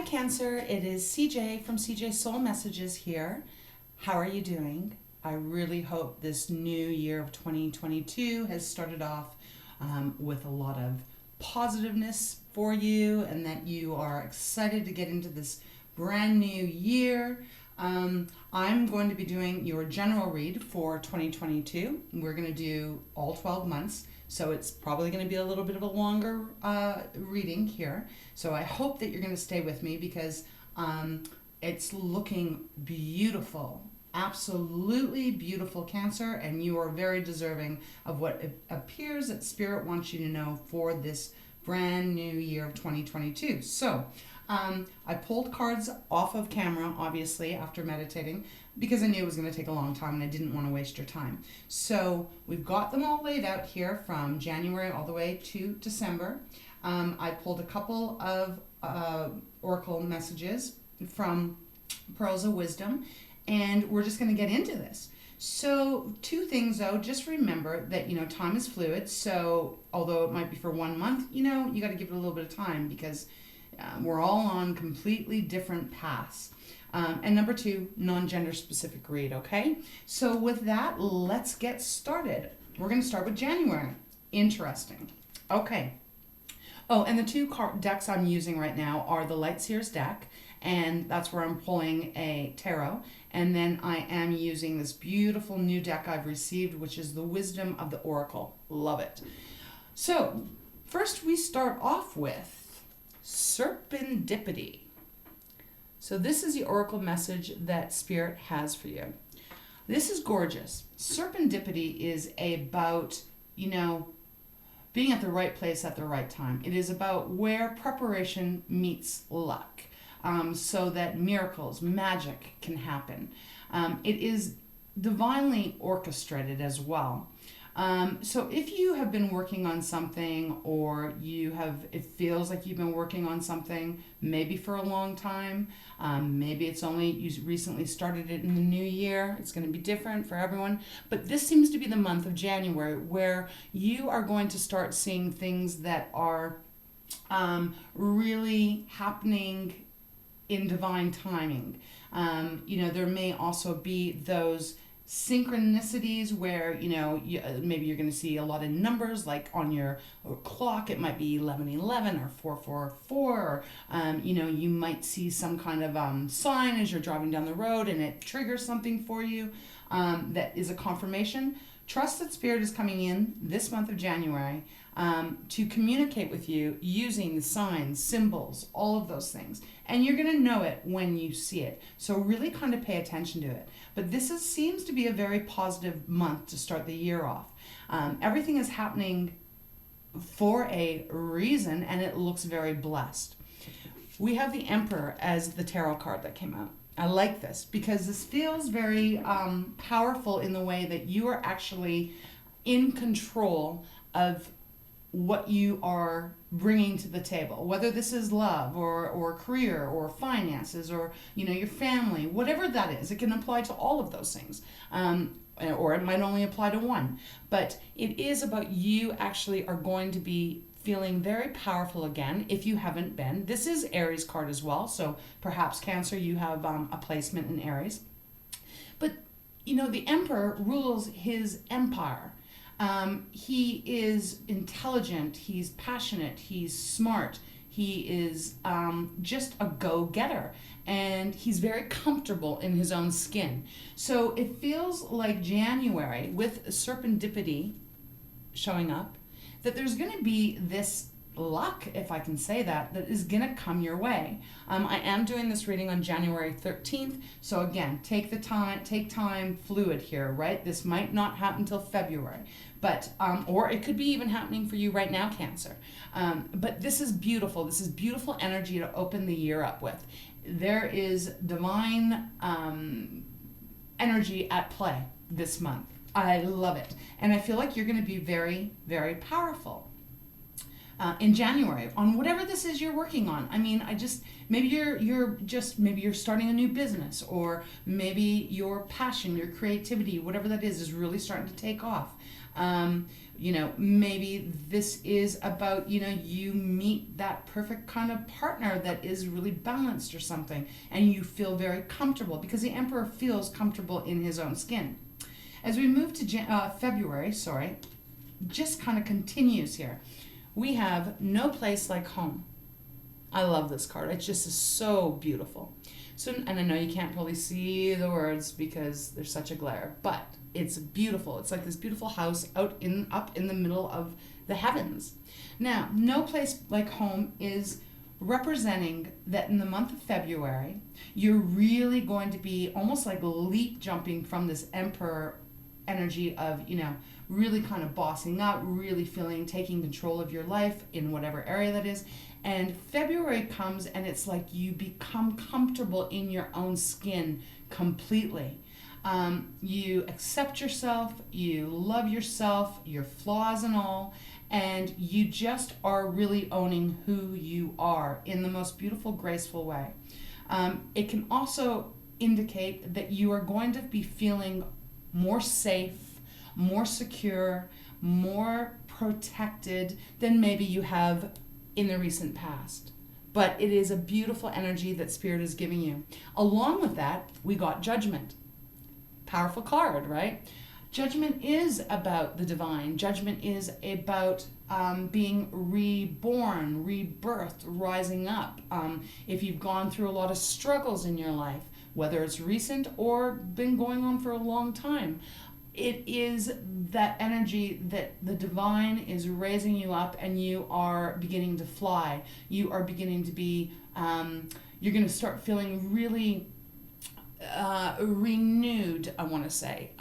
Cancer, it is CJ from CJ Soul Messages here. How are you doing? I really hope this new year of 2022 has started off with a lot of positiveness for you and that you are excited to get into this brand new year. I'm going to be doing your general read for 2022. We're going to do all 12 months. So it's probably going to be a little bit of a longer reading here. So I hope that you're going to stay with me because it's looking beautiful. Absolutely beautiful, Cancer, and you are very deserving of what it appears that Spirit wants you to know for this brand new year of 2022. So I pulled cards off of camera, obviously, after meditating, because I knew it was going to take a long time and I didn't want to waste your time. So we've got them all laid out here from January all the way to December. I pulled a couple of oracle messages from Pearls of Wisdom, and we're just going to get into this. So 2 things though, just remember that, time is fluid. So although it might be for 1 month, you got to give it a little bit of time because we're all on completely different paths. And number 2, non-gender specific read, okay? So with that, let's get started. We're going to start with January. Interesting. Okay. Oh, and the 2 decks I'm using right now are the Light Seers deck, and that's where I'm pulling a tarot. And then I am using this beautiful new deck I've received, which is the Wisdom of the Oracle. Love it. So first we start off with Serendipity. So this is the oracle message that Spirit has for you. This is gorgeous. Serendipity is about, being at the right place at the right time. It is about where preparation meets luck, so that miracles, magic can happen. It is divinely orchestrated as well. So if you have been working on something, or it feels like you've been working on something maybe for a long time, maybe it's only you recently started it in the new year, it's going to be different for everyone, but this seems to be the month of January where you are going to start seeing things that are really happening in divine timing. There may also be those synchronicities where maybe you're going to see a lot of numbers, like on your clock it might be 1111 or 444, or you might see some kind of sign as you're driving down the road and it triggers something for you that is a confirmation. Trust that Spirit is coming in this month of January to communicate with you using the signs, symbols, all of those things. And you're going to know it when you see it. So really kind of pay attention to it. But this seems to be a very positive month to start the year off. Everything is happening for a reason, and it looks very blessed. We have the Emperor as the tarot card that came out. I like this because this feels very powerful in the way that you are actually in control of what you are bringing to the table, whether this is love or career or finances or your family, whatever that is. It can apply to all of those things, or it might only apply to one. But it is about you actually are going to be feeling very powerful again if you haven't been. This is Aries card as well, so perhaps Cancer, you have a placement in Aries. But the Emperor rules his empire. He is intelligent, he's passionate, he's smart, he is just a go-getter, and he's very comfortable in his own skin. So it feels like January, with serendipity showing up, that there's going to be this luck, if I can say that is going to come your way. I am doing this reading on January 13th, so again, take time, fluid here, right? This might not happen until February, but or it could be even happening for you right now, Cancer. But this is beautiful. This is beautiful energy to open the year up with. There is divine energy at play this month. I love it, and I feel like you're going to be very, very powerful. In January on whatever this is you're working on. I mean, maybe you're starting a new business, or maybe your passion, your creativity, whatever that is really starting to take off. maybe this is about, you meet that perfect kind of partner that is really balanced or something, and you feel very comfortable because the Emperor feels comfortable in his own skin. As we move to February, just kind of continues here. We have No Place Like Home. I love this card. It just is so beautiful. So, and I know you can't probably see the words because there's such a glare, but it's beautiful. It's like this beautiful house up in the middle of the heavens. Now, No Place Like Home is representing that in the month of February, you're really going to be almost like leap jumping from this Emperor energy of, really kind of bossing up, really taking control of your life in whatever area that is. And February comes and it's like you become comfortable in your own skin completely. You accept yourself, you love yourself, your flaws and all, and you just are really owning who you are in the most beautiful, graceful way. It can also indicate that you are going to be feeling more safe, more secure, more protected than maybe you have in the recent past. But it is a beautiful energy that Spirit is giving you. Along with that, we got Judgment. Powerful card, right? Judgment is about the divine. Judgment is about being reborn, rebirthed, rising up. If you've gone through a lot of struggles in your life, whether it's recent or been going on for a long time, it is that energy that the divine is raising you up and you are beginning to fly. You are beginning to be, you're going to start feeling really renewed, I want to say,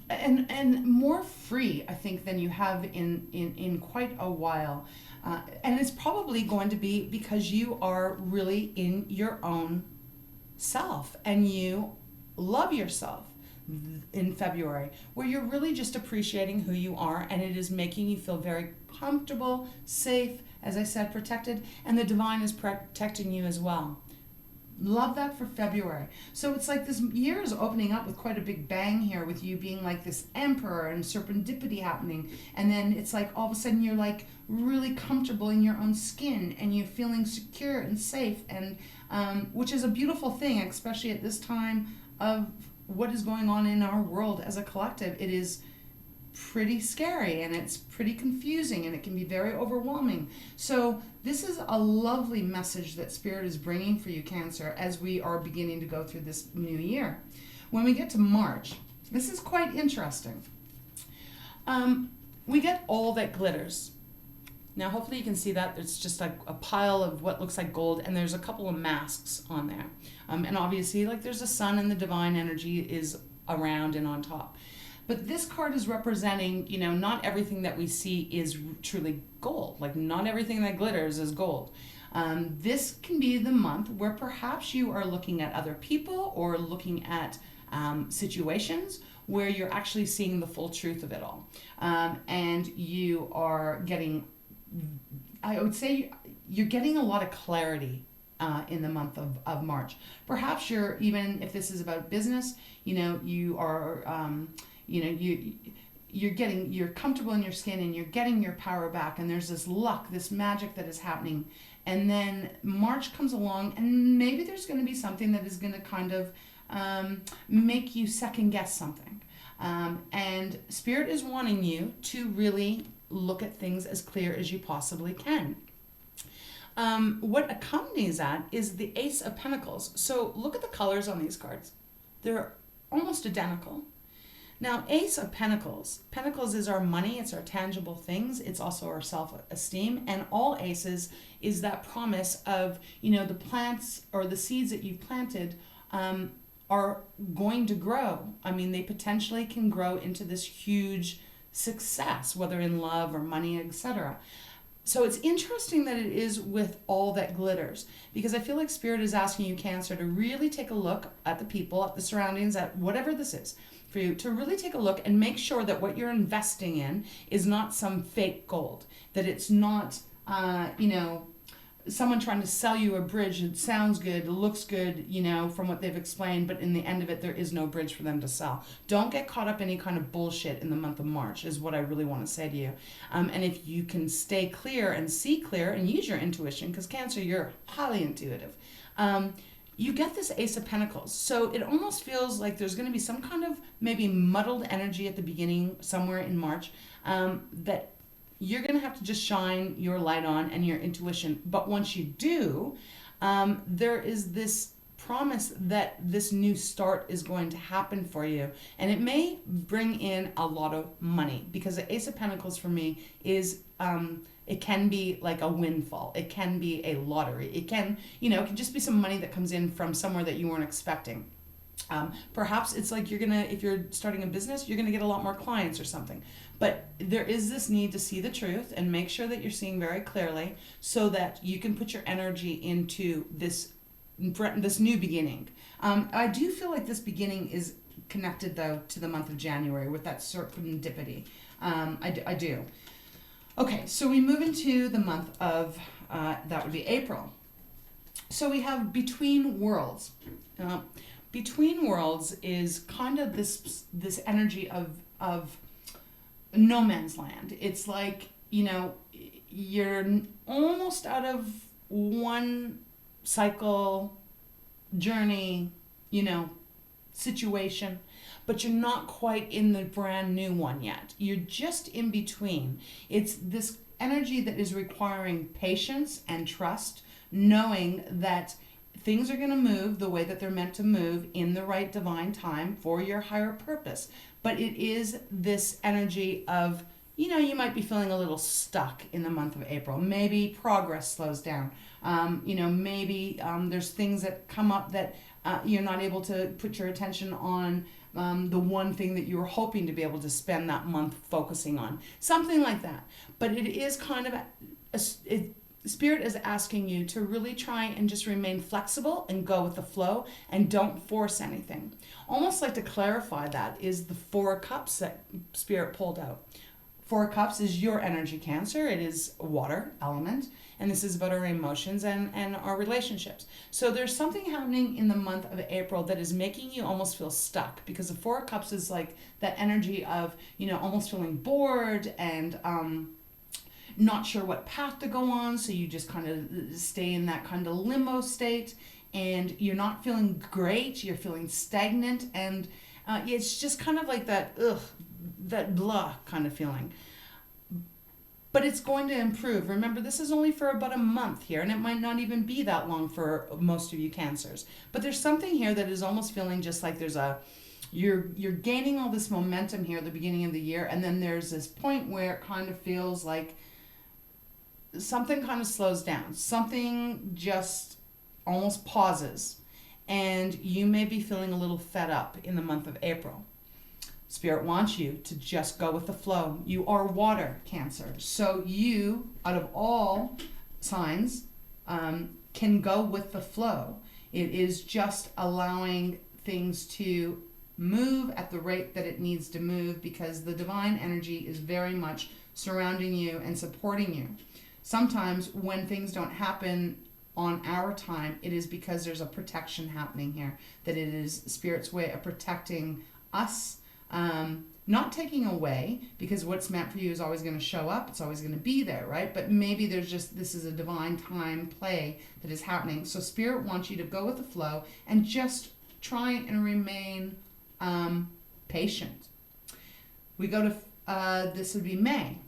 and more free, I think, than you have in quite a while. And it's probably going to be because you are really in your own self and you love yourself in February, where you're really just appreciating who you are, and it is making you feel very comfortable, safe, as I said, protected, and the divine is protecting you as well. Love that for February. So it's like this year is opening up with quite a big bang here, with you being like this Emperor and serendipity happening, and then it's like all of a sudden you're like really comfortable in your own skin and you're feeling secure and safe, and which is a beautiful thing, especially at this time of what is going on in our world as a collective. It is pretty scary and it's pretty confusing and it can be very overwhelming. So this is a lovely message that Spirit is bringing for you, Cancer, as we are beginning to go through this new year. When we get to March, this is quite interesting. We get All That Glitters. Now hopefully you can see that it's just like a pile of what looks like gold, and there's a couple of masks on there. And obviously like there's a sun and the divine energy is around and on top. But this card is representing, not everything that we see is truly gold. Like not everything that glitters is gold. This can be the month where perhaps you are looking at other people or looking at situations where you're actually seeing the full truth of it all. And you are getting, I would say you're getting a lot of clarity in the month of March. Perhaps you're, even if this is about business, you are, you're comfortable in your skin and you're getting your power back, and there's this luck, this magic that is happening. And then March comes along and maybe there's going to be something that is going to kind of make you second guess something. And Spirit is wanting you to really look at things as clear as you possibly can. What accompanies that is the Ace of Pentacles. So look at the colors on these cards. They're almost identical. Now, Ace of Pentacles. Pentacles is our money. It's our tangible things. It's also our self-esteem. And all aces is that promise of, the plants or the seeds that you've planted are going to grow. I mean, they potentially can grow into this huge success, whether in love or money, etc. So it's interesting that it is with All That Glitters, because I feel like Spirit is asking you, Cancer, to really take a look at the people, at the surroundings, at whatever this is, for you to really take a look and make sure that what you're investing in is not some fake gold, that it's not, someone trying to sell you a bridge. It sounds good, it looks good, you know, from what they've explained, but in the end of it, there is no bridge for them to sell. Don't get caught up in any kind of bullshit in the month of March, is what I really want to say to you. And if you can stay clear and see clear and use your intuition, because Cancer, you're highly intuitive, you get this Ace of Pentacles. So it almost feels like there's going to be some kind of maybe muddled energy at the beginning, somewhere in March, that you're going to have to just shine your light on and your intuition. But once you do, there is this promise that this new start is going to happen for you. And it may bring in a lot of money, because the Ace of Pentacles for me is, it can be like a windfall. It can be a lottery. It can, you know, it can just be some money that comes in from somewhere that you weren't expecting. Perhaps it's like if you're starting a business, you're gonna get a lot more clients or something. But there is this need to see the truth and make sure that you're seeing very clearly, so that you can put your energy into this new beginning. I do feel like this beginning is connected, though, to the month of January with that serendipity. I do. Okay, so we move into the month of, that would be April. So we have Between Worlds. Between Worlds is kind of this energy of no man's land. It's like, you know, you're almost out of one cycle, journey, you know, situation, but you're not quite in the brand new one yet. You're just in between. It's this energy that is requiring patience and trust, knowing that things are going to move the way that they're meant to move in the right divine time for your higher purpose. But it is this energy of, you know, you might be feeling a little stuck in the month of April. Maybe progress slows down. You know, maybe there's things that come up that you're not able to put your attention on the one thing that you were hoping to be able to spend that month focusing on. Something like that. But it is kind of Spirit is asking you to really try and just remain flexible and go with the flow and don't force anything. Almost like to clarify that is the Four of Cups that Spirit pulled out. Four of Cups is your energy, Cancer. It is water element, and this is about our emotions and our relationships. So there's something happening in the month of April that is making you almost feel stuck, because the Four of Cups is like that energy of, you know, almost feeling bored and not sure what path to go on, so you just kind of stay in that kind of limbo state, and you're not feeling great, you're feeling stagnant, and it's just kind of like that that blah kind of feeling. But it's going to improve. Remember, this is only for about a month here, and it might not even be that long for most of you Cancers. But there's something here that is almost feeling just like there's you're gaining all this momentum here at the beginning of the year, and then there's this point where it kind of feels like something kind of slows down. Something just almost pauses, and you may be feeling a little fed up in the month of April. Spirit wants you to just go with the flow. You are water, Cancer. So you, out of all signs, can go with the flow. It is just allowing things to move at the rate that it needs to move, because the divine energy is very much surrounding you and supporting you. Sometimes when things don't happen on our time, it is because there's a protection happening here, that it is Spirit's way of protecting us, not taking away, because what's meant for you is always going to show up, it's always going to be there, right? But maybe there's just, this is a divine time play that is happening. So Spirit wants you to go with the flow and just try and remain patient. We go to, this would be May.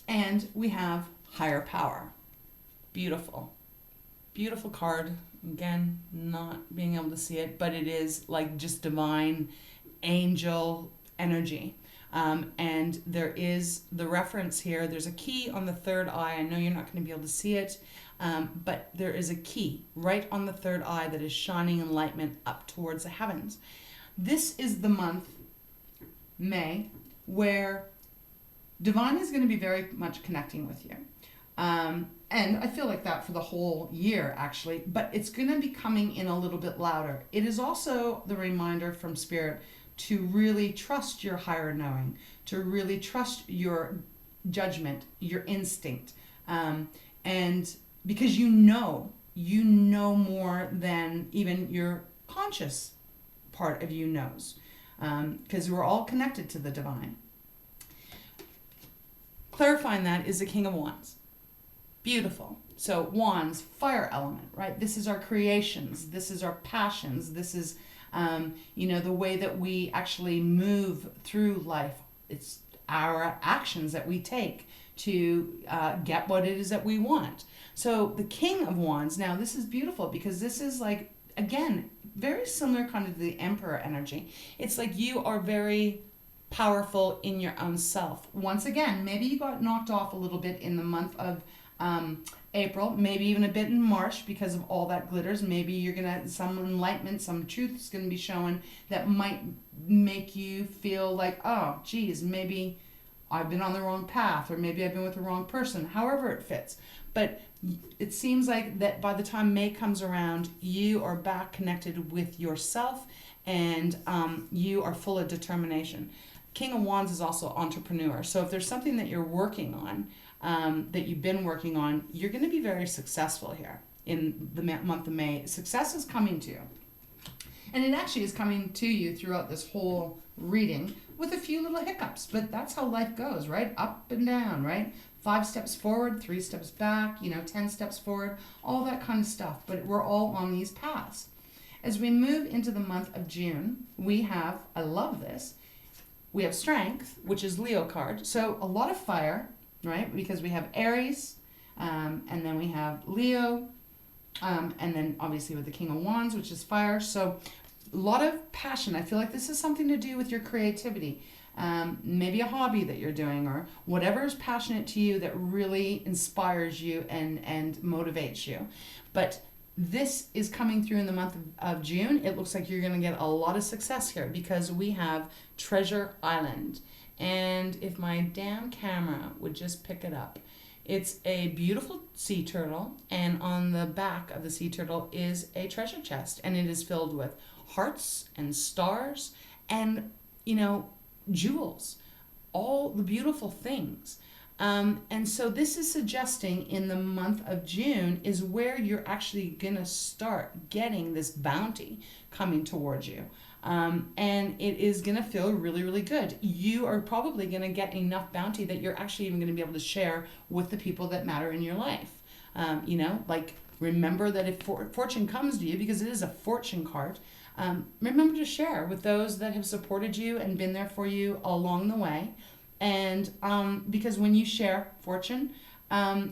And we have Higher Power. Beautiful. Beautiful card. Again, not being able to see it, but it is like just divine angel energy. And there is the reference here. There's a key on the third eye. I know you're not going to be able to see it, but there is a key right on the third eye that is shining enlightenment up towards the heavens. This is the month, May, where divine is going to be very much connecting with you. And I feel like that for the whole year, actually, but it's going to be coming in a little bit louder. It is also the reminder from Spirit to really trust your higher knowing, to really trust your judgment, your instinct. And because you know more than even your conscious part of you knows. Because we're all connected to the divine. Clarifying that is the King of Wands. Beautiful. So wands, fire element, right? This is our creations. This is our passions. This is, the way that we actually move through life. It's our actions that we take to get what it is that we want. So the King of Wands, now this is beautiful because this is like, again, very similar kind of to the Emperor energy. It's like you are very powerful in your own self. Once again, maybe you got knocked off a little bit in the month of April, maybe even a bit in March because of all that glitters. Maybe you're gonna, some enlightenment, some truth is gonna be shown that might make you feel like, oh geez, maybe I've been on the wrong path, or maybe I've been with the wrong person, however it fits. But it seems like that by the time May comes around, you are back connected with yourself, and you are full of determination. King of Wands is also entrepreneur. So if there's something that you're working on, that you've been working on, you're going to be very successful here in the month of May. Success is coming to you. And it actually is coming to you throughout this whole reading with a few little hiccups. But that's how life goes, right? Up and down, right? 5 steps forward, 3 steps back, 10 steps forward, all that kind of stuff. But we're all on these paths. As we move into the month of June, we have, I love this, we have Strength, which is Leo card. So a lot of fire, right? Because we have Aries, and then we have Leo, and then obviously with the King of Wands, which is fire. So a lot of passion. I feel like this is something to do with your creativity. Maybe a hobby that you're doing, or whatever is passionate to you that really inspires you and motivates you. But this is coming through in the month of June. It looks like you're going to get a lot of success here because we have Treasure Island. And if my damn camera would just pick it up, it's a beautiful sea turtle, and on the back of the sea turtle is a treasure chest, and it is filled with hearts and stars and, jewels, all the beautiful things. And so this is suggesting in the month of June is where you're actually going to start getting this bounty coming towards you. And it is going to feel really, really good. You are probably going to get enough bounty that you're actually even going to be able to share with the people that matter in your life. Remember that if fortune comes to you, because it is a fortune card, remember to share with those that have supported you and been there for you along the way. And because when you share fortune,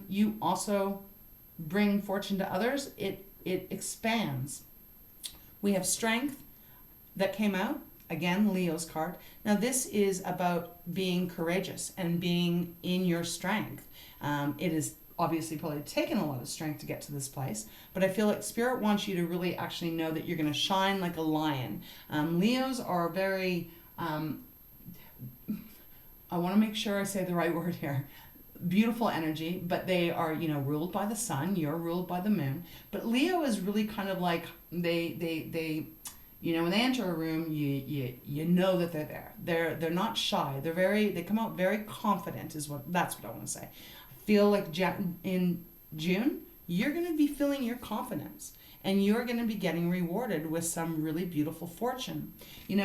you also bring fortune to others. It expands. We have Strength that came out. Again, Leo's card. Now this is about being courageous and being in your strength. It is obviously probably taken a lot of strength to get to this place, but I feel like Spirit wants you to really actually know that you're going to shine like a lion. Leos are very... I want to make sure I say the right word here. Beautiful energy, but they are, ruled by the sun. You're ruled by the moon. But Leo is really kind of like they when they enter a room, you know that they're there. They're not shy. They come out very confident. That's what I want to say. I feel like in June, you're going to be feeling your confidence. And you're going to be getting rewarded with some really beautiful fortune.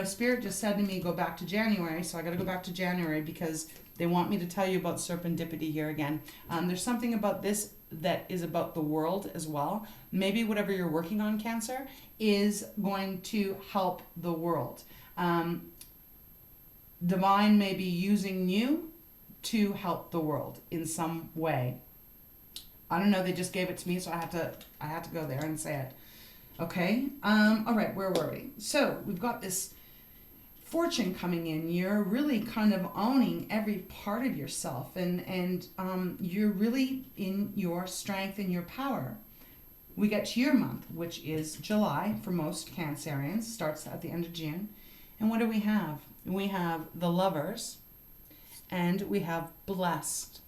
Spirit just said to me, go back to January. So I got to go back to January because they want me to tell you about serendipity here again. There's something about this that is about the world as well. Maybe whatever you're working on, Cancer, is going to help the world. Divine may be using you to help the world in some way. I don't know, they just gave it to me, so I had to go there and say it. Okay, all right, where were we? So we've got this fortune coming in. You're really kind of owning every part of yourself, and you're really in your strength and your power. We get to your month, which is July for most Cancerians, starts at the end of June. And what do we have? We have the Lovers, and we have Blessed.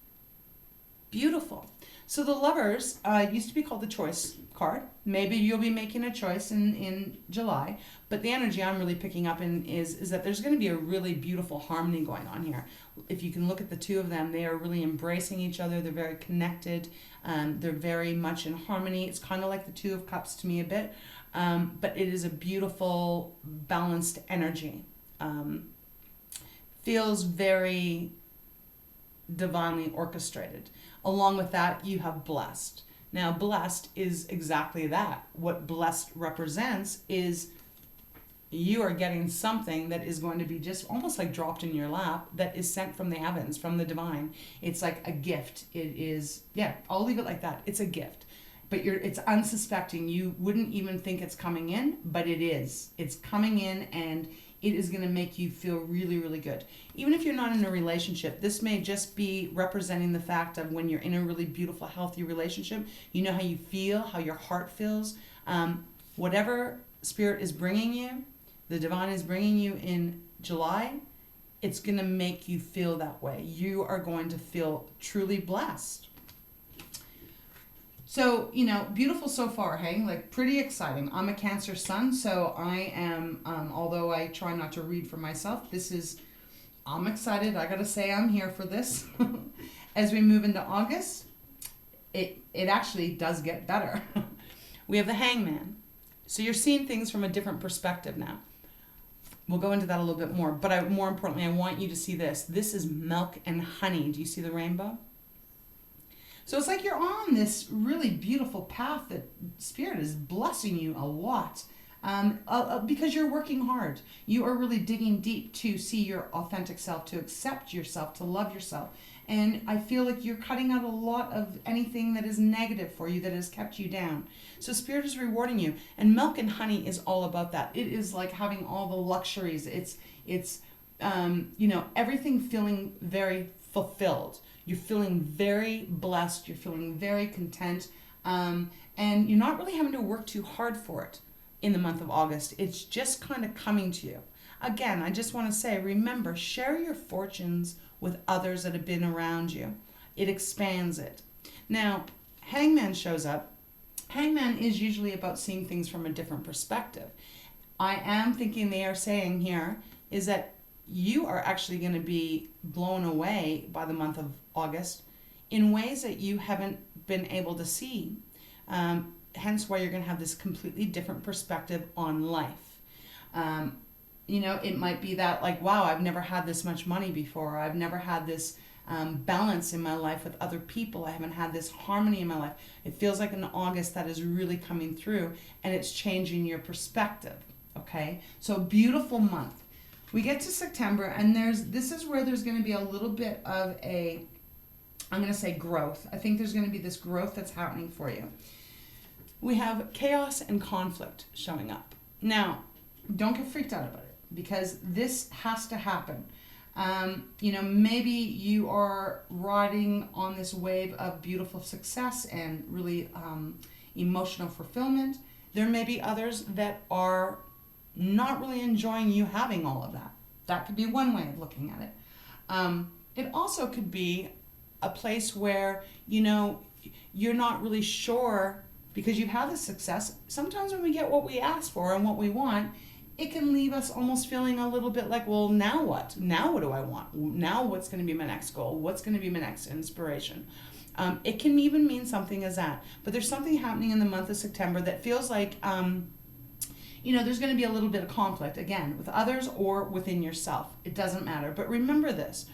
Beautiful. So the Lovers used to be called the Choice card. Maybe you'll be making a choice in July, but the energy I'm really picking up in is that there's going to be a really beautiful harmony going on here. If you can look at the two of them, they are really embracing each other. They're very connected. They're very much in harmony. It's kind of like the Two of Cups to me a bit, but it is a beautiful, balanced energy. Feels very divinely orchestrated. Along with that, you have blessed. Now, blessed is exactly that. What blessed represents is you are getting something that is going to be just almost like dropped in your lap, that is sent from the heavens, from the divine. It's like a gift. It is, yeah, I'll leave it like that. It's a gift. But it's unsuspecting. You wouldn't even think it's coming in, but it is. It's coming in, and it is going to make you feel really, really good. Even if you're not in a relationship, this may just be representing the fact of when you're in a really beautiful, healthy relationship, you know how you feel, how your heart feels. Whatever Spirit is bringing you, the divine is bringing you in July, it's going to make you feel that way. You are going to feel truly blessed. So, you know, beautiful so far, hey? Like, pretty exciting. I'm a Cancer sun, so I am, although I try not to read for myself, I'm excited. I gotta say I'm here for this. As we move into August, it actually does get better. We have the Hangman. So you're seeing things from a different perspective now. We'll go into that a little bit more, but more importantly, I want you to see this. This is milk and honey. Do you see the rainbow? So it's like you're on this really beautiful path that Spirit is blessing you a lot because you're working hard. You are really digging deep to see your authentic self, to accept yourself, to love yourself. And I feel like you're cutting out a lot of anything that is negative for you, that has kept you down. So Spirit is rewarding you. And milk and honey is all about that. It is like having all the luxuries. It's you know, everything feeling very fulfilled. You're feeling very blessed. You're feeling very content. And you're not really having to work too hard for it in the month of August. It's just kind of coming to you. Again, I just want to say, remember, share your fortunes with others that have been around you. It expands it. Now, Hangman shows up. Hangman is usually about seeing things from a different perspective. I am thinking they are saying here is that you are actually going to be blown away by the month of August in ways that you haven't been able to see. Hence why you're going to have this completely different perspective on life. You know, it might be that like, wow, I've never had this much money before. I've never had this balance in my life with other people. I haven't had this harmony in my life. It feels like in August that is really coming through, and it's changing your perspective. Okay, so beautiful month. We get to September, and this is where there's going to be a little bit of I'm going to say growth. I think there's going to be this growth that's happening for you. We have chaos and conflict showing up. Now, don't get freaked out about it, because this has to happen. You know, maybe you are riding on this wave of beautiful success and really emotional fulfillment. There may be others that are not really enjoying you having all of that. That could be one way of looking at it. It also could be a place where, you know, you're not really sure because you've had the success. Sometimes when we get what we ask for and what we want, it can leave us almost feeling a little bit like, well, now what? Now what do I want? Now what's going to be my next goal? What's going to be my next inspiration? It can even mean something as that. But there's something happening in the month of September that feels like, you know, there's going to be a little bit of conflict, again, with others or within yourself. It doesn't matter. But remember this.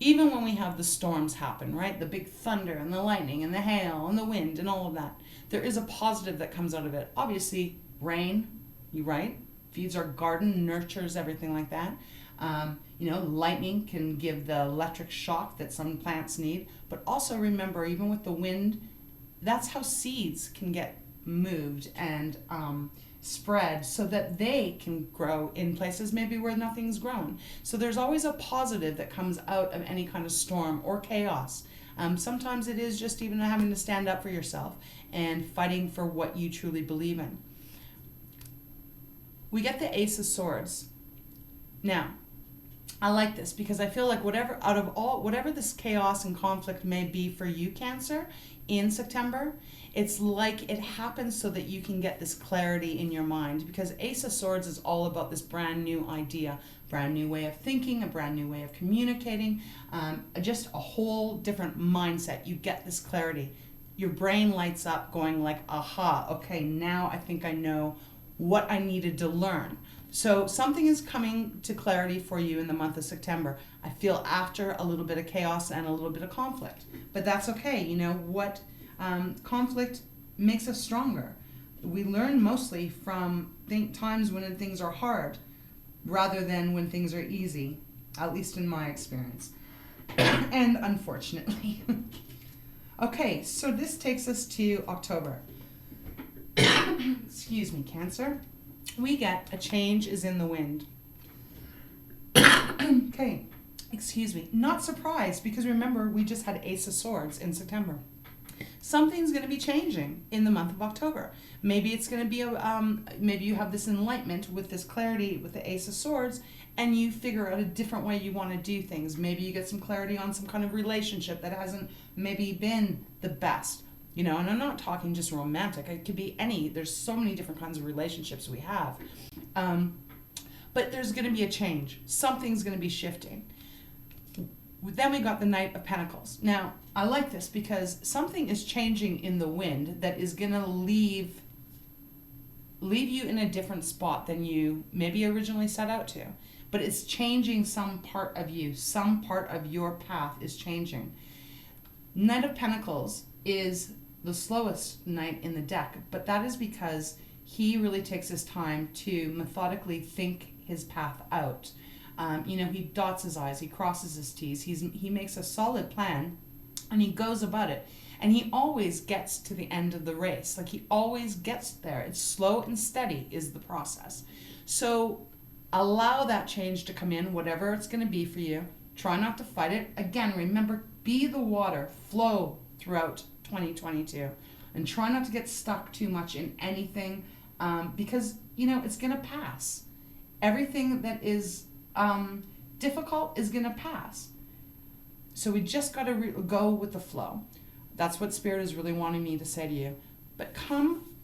Even when we have the storms happen, right? The big thunder and the lightning and the hail and the wind and all of that, there is a positive that comes out of it. Obviously, rain, right? Feeds our garden, nurtures everything like that. You know, lightning can give the electric shock that some plants need. But also remember, even with the wind, that's how seeds can get moved and spread so that they can grow in places maybe where nothing's grown. So there's always a positive that comes out of any kind of storm or chaos. Sometimes it is just even having to stand up for yourself and fighting for what you truly believe in. We get the Ace of Swords. Now, I like this because I feel like whatever this chaos and conflict may be for you, Cancer, in September, it's like it happens so that you can get this clarity in your mind, because Ace of Swords is all about this brand new idea, brand new way of thinking, a brand new way of communicating, just a whole different mindset. You get this clarity. Your brain lights up going like, aha, okay, now I think I know what I needed to learn. So something is coming to clarity for you in the month of September. I feel after a little bit of chaos and a little bit of conflict, but that's okay. You know what? Conflict makes us stronger. We learn mostly from times when things are hard rather than when things are easy, at least in my experience. And unfortunately. Okay, so this takes us to October. Excuse me, Cancer. We get a change is in the wind. Okay, excuse me. Not surprised, because remember, we just had Ace of Swords in September. Something's going to be changing in the month of October. Maybe it's going to be maybe you have this enlightenment with this clarity with the Ace of Swords, and you figure out a different way you want to do things. Maybe you get some clarity on some kind of relationship that hasn't maybe been the best. You know, and I'm not talking just romantic. It could be any. There's so many different kinds of relationships we have. But there's going to be a change. Something's going to be shifting. Then we got the Knight of Pentacles. Now, I like this because something is changing in the wind that is going to leave you in a different spot than you maybe originally set out to. But it's changing some part of you. Some part of your path is changing. Knight of Pentacles is the slowest knight in the deck, but that is because he really takes his time to methodically think his path out. He dots his I's, he crosses his T's, he makes a solid plan, and he goes about it. And he always gets to the end of the race. Like, he always gets there. It's slow and steady is the process. So allow that change to come in, whatever it's going to be for you. Try not to fight it. Again, remember, be the water, flow throughout 2022, and try not to get stuck too much in anything, because it's going to pass. Everything that is difficult is going to pass. So we just got to go with the flow. That's what Spirit is really wanting me to say to you. But come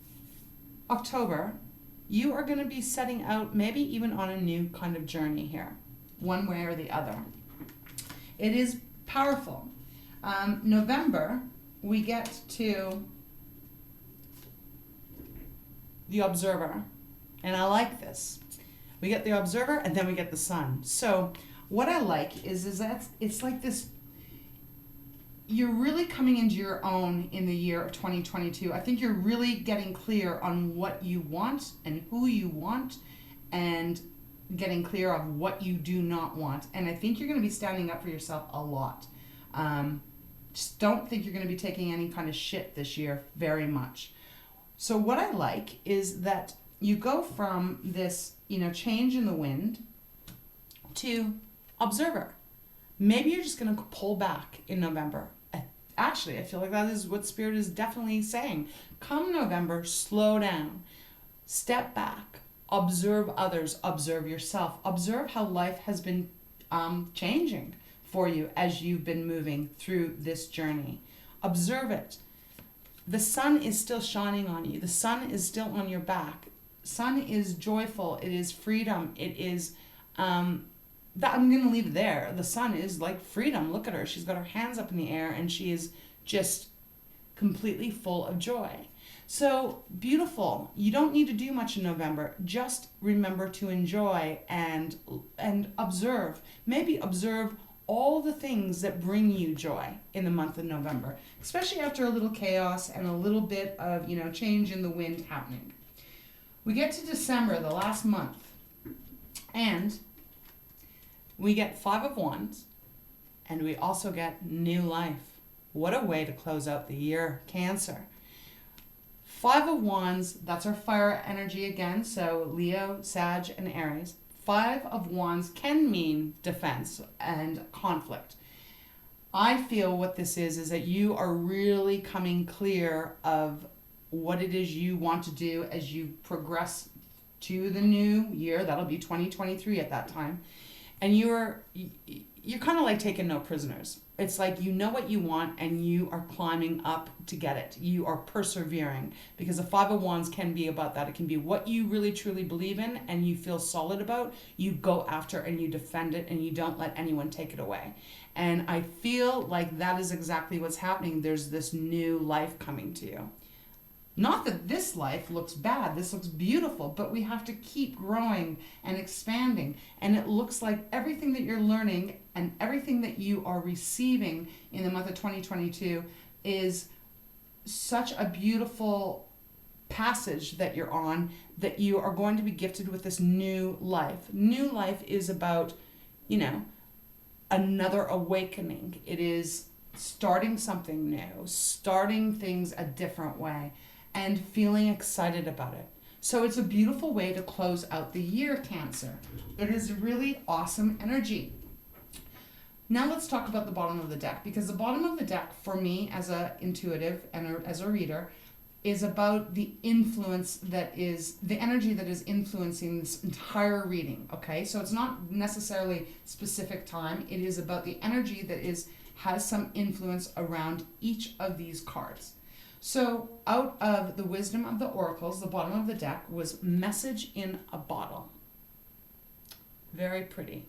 October, you are going to be setting out maybe even on a new kind of journey here, one way or the other. It is powerful. November, we get to the Observer, and I like this. We get the Observer, and then we get the Sun. So what I like is that it's like this, you're really coming into your own in the year of 2022. I think you're really getting clear on what you want and who you want, and getting clear of what you do not want. And I think you're going to be standing up for yourself a lot. Just don't think you're going to be taking any kind of shit this year very much. So what I like is that you go from this, change in the wind to Observer. Maybe you're just going to pull back in November. Actually, I feel like that is what Spirit is definitely saying. Come November, slow down. Step back. Observe others. Observe yourself. Observe how life has been changing for you as you've been moving through this journey. Observe it. The sun is still shining on you. The sun is still on your back. Sun is joyful. It is freedom. It is that I'm going to leave it there. The sun is like freedom. Look at her. She's got her hands up in the air, and she is just completely full of joy. So beautiful. You don't need to do much in November. Just remember to enjoy and observe. Maybe observe all the things that bring you joy in the month of November, especially after a little chaos and a little bit of, change in the wind happening. We get to December, the last month, and we get 5 of Wands, and we also get new life. What a way to close out the year, Cancer. 5 of Wands, that's our fire energy again, so Leo, Sag, and Aries. 5 of Wands can mean defense and conflict. I feel what this is that you are really coming clear of what it is you want to do as you progress to the new year. That'll be 2023 at that time. And you're kind of like taking no prisoners. It's like you know what you want and you are climbing up to get it. You are persevering, because the Five of Wands can be about that. It can be what you really truly believe in and you feel solid about. You go after and you defend it and you don't let anyone take it away. And I feel like that is exactly what's happening. There's this new life coming to you. Not that this life looks bad, this looks beautiful, but we have to keep growing and expanding. And it looks like everything that you're learning and everything that you are receiving in the month of 2022 is such a beautiful passage that you're on, that you are going to be gifted with this new life. New life is about, another awakening. It is starting something new, starting things a different way, and feeling excited about it. So it's a beautiful way to close out the year, Cancer. It is really awesome energy. Now let's talk about the bottom of the deck, because the bottom of the deck for me as a intuitive and as a reader is about the influence that is, the energy that is influencing this entire reading, okay? So it's not necessarily specific time. It is about the energy that has some influence around each of these cards. So out of the Wisdom of the Oracles, the bottom of the deck was Message in a Bottle. Very pretty.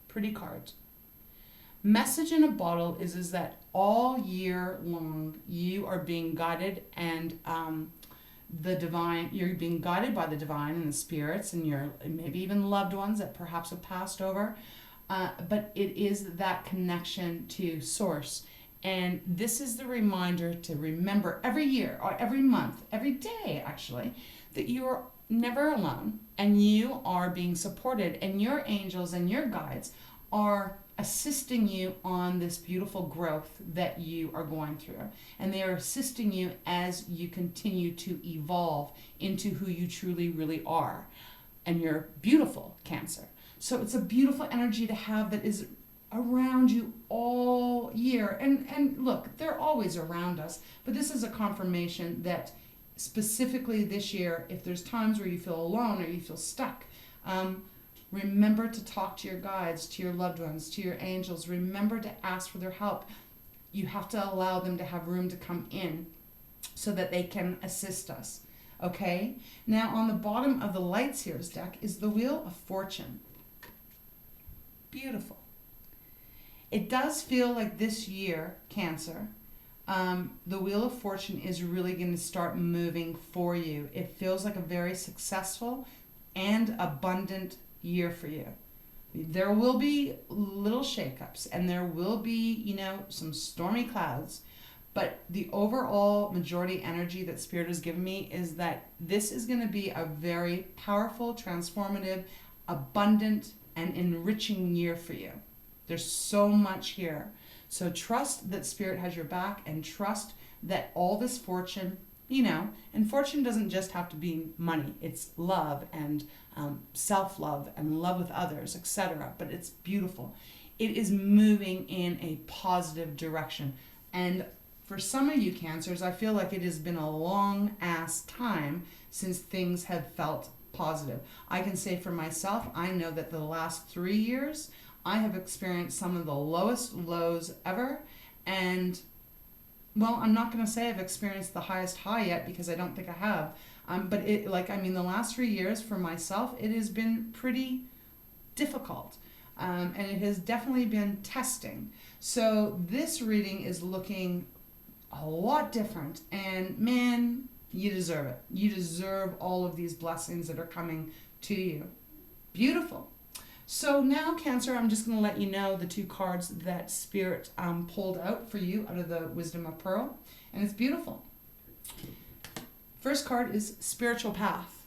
Pretty card. Message in a Bottle is that all year long you are being guided and you're being guided by the divine and the spirits and your maybe even loved ones that perhaps have passed over. But it is that connection to Source. And this is the reminder to remember every year or every month, every day actually, that you are never alone and you are being supported, and your angels and your guides are assisting you on this beautiful growth that you are going through. And they are assisting you as you continue to evolve into who you truly, really are. And you're beautiful, Cancer. So it's a beautiful energy to have that is around you all year. And look, they're always around us, but this is a confirmation that specifically this year, if there's times where you feel alone or you feel stuck, remember to talk to your guides, to your loved ones, to your angels. Remember to ask for their help. You have to allow them to have room to come in so that they can assist us. Okay? Now on the bottom of the Light Seers deck is the Wheel of Fortune. Beautiful. It does feel like this year, Cancer, the Wheel of Fortune is really going to start moving for you. It feels like a very successful and abundant year for you. There will be little shakeups and there will be, some stormy clouds, but the overall majority energy that Spirit has given me is that this is going to be a very powerful, transformative, abundant, and enriching year for you. There's so much here. So trust that Spirit has your back, and trust that all this fortune, and fortune doesn't just have to be money. It's love and self-love and love with others, etc. But it's beautiful. It is moving in a positive direction. And for some of you Cancers, I feel like it has been a long ass time since things have felt positive. I can say for myself, I know that the last 3 years, I have experienced some of the lowest lows ever. And, well, I'm not going to say I've experienced the highest high yet, because I don't think I have. But the last 3 years for myself, it has been pretty difficult. And it has definitely been testing. So this reading is looking a lot different. And man, you deserve it. You deserve all of these blessings that are coming to you. Beautiful. So now, Cancer, I'm just going to let you know the 2 cards that Spirit pulled out for you out of the Wisdom of Pearl. And it's beautiful. First card is Spiritual Path.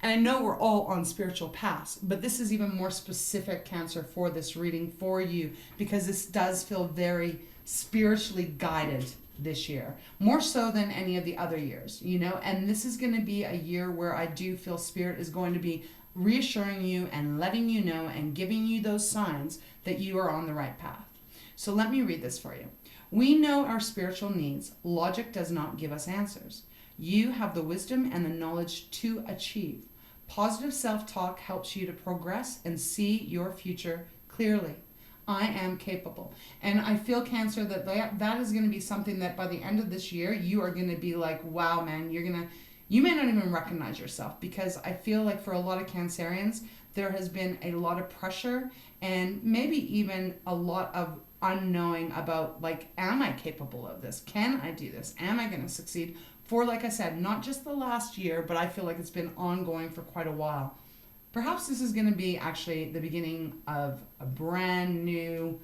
And I know we're all on spiritual paths, but this is even more specific, Cancer, for this reading for you, because this does feel very spiritually guided this year, more so than any of the other years, and this is going to be a year where I do feel Spirit is going to be reassuring you and letting you know and giving you those signs that you are on the right path. So let me read this for you. We know our spiritual needs. Logic does not give us answers. You have the wisdom and the knowledge to achieve. Positive self-talk helps you to progress and see your future clearly. I am capable. And I feel, Cancer, that is going to be something that by the end of this year, you are going to be like, wow, man, you may not even recognize yourself, because I feel like for a lot of Cancerians, there has been a lot of pressure and maybe even a lot of unknowing about, like, am I capable of this? Can I do this? Am I going to succeed? For, like I said, not just the last year, but I feel like it's been ongoing for quite a while. Perhaps this is going to be actually the beginning of a brand new,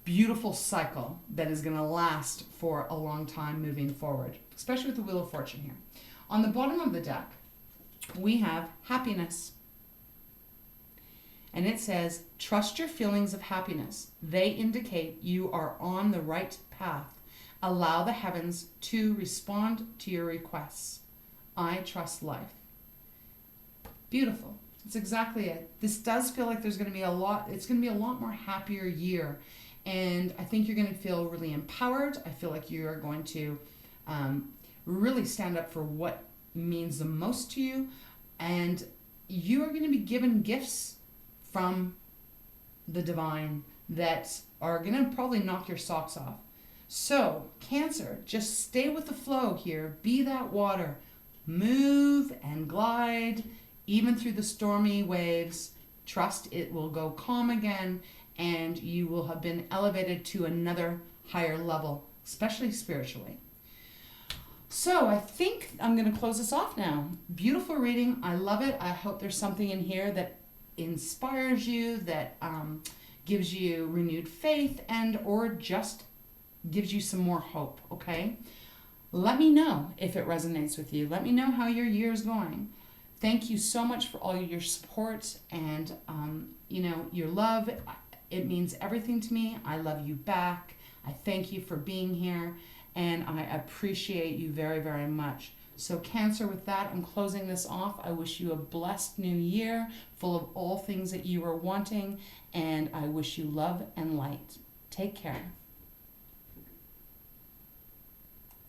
beautiful cycle that is going to last for a long time moving forward, especially with the Wheel of Fortune here. On the bottom of the deck, we have happiness. And it says, trust your feelings of happiness. They indicate you are on the right path. Allow the heavens to respond to your requests. I trust life. Beautiful. That's exactly it. This does feel like it's going to be a lot more happier year. And I think you're going to feel really empowered. I feel like you are going to really stand up for what means the most to you. And you are going to be given gifts from the divine that are going to probably knock your socks off. So, Cancer, just stay with the flow here. Be that water. Move and glide, even through the stormy waves. Trust it will go calm again, and you will have been elevated to another higher level, especially spiritually. So, I think I'm going to close this off now. Beautiful reading. I love it. I hope there's something in here that inspires you, that gives you renewed faith, and or just gives you some more hope, okay? Let me know if it resonates with you. Let me know how your year is going. Thank you so much for all your support and, your love. It means everything to me. I love you back. I thank you for being here, and I appreciate you very, very much. So, Cancer, with that, I'm closing this off. I wish you a blessed new year full of all things that you are wanting, and I wish you love and light. Take care.